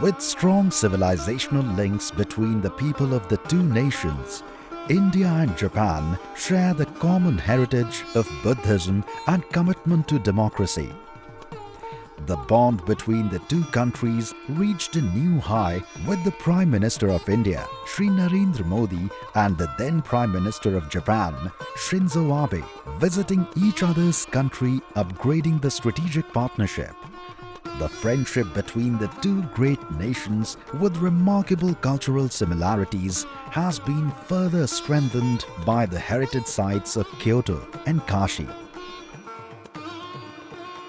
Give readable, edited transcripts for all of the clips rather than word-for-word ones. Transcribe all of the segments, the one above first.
With strong civilizational links between the people of the two nations, India and Japan share the common heritage of Buddhism and commitment to democracy. The bond between the two countries reached a new high with the Prime Minister of India, Shri Narendra Modi, and the then Prime Minister of Japan, Shinzo Abe, visiting each other's country, upgrading the strategic partnership. The friendship between the two great nations with remarkable cultural similarities has been further strengthened by the heritage sites of Kyoto and Kashi.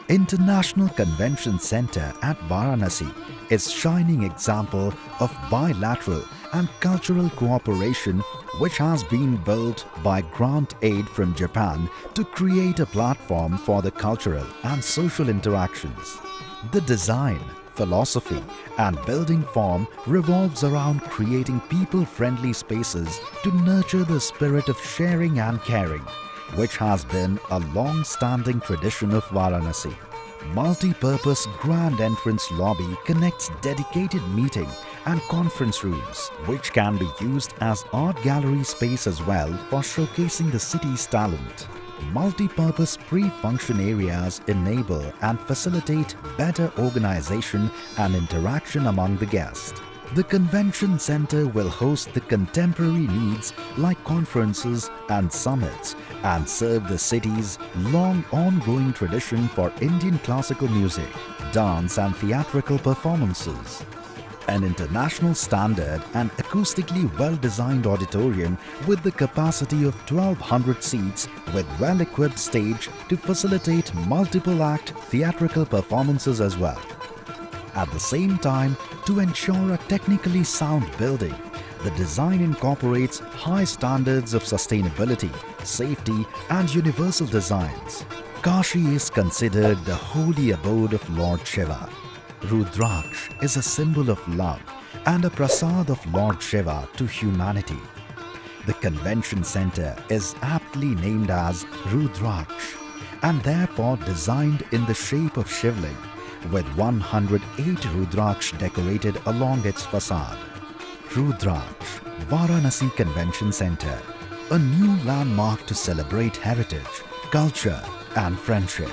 International Convention Center at Varanasi is shining example of bilateral and cultural cooperation which has been built by grant aid from Japan to create a platform for the cultural and social interactions. The design, philosophy and building form revolves around creating people-friendly spaces to nurture the spirit of sharing and caring, which has been a long-standing tradition of Varanasi. Multi-purpose grand entrance lobby connects dedicated meeting and conference rooms, which can be used as art gallery space as well for showcasing the city's talent. Multi-purpose pre-function areas enable and facilitate better organization and interaction among the guests. The convention center will host the contemporary needs like conferences and summits and serve the city's long ongoing tradition for Indian classical music, dance and theatrical performances. An international standard and acoustically well-designed auditorium with the capacity of 1200 seats with well-equipped stage to facilitate multiple-act theatrical performances as well. At the same time, to ensure a technically sound building, the design incorporates high standards of sustainability, safety and universal designs. Kashi is considered the holy abode of Lord Shiva. Rudraksh is a symbol of love and a prasad of Lord Shiva to humanity. The convention center is aptly named as Rudraksh and therefore designed in the shape of Shivling, with 108 Rudraksh decorated along its facade. Rudraksh, Varanasi Convention Center, a new landmark to celebrate heritage, culture and friendship.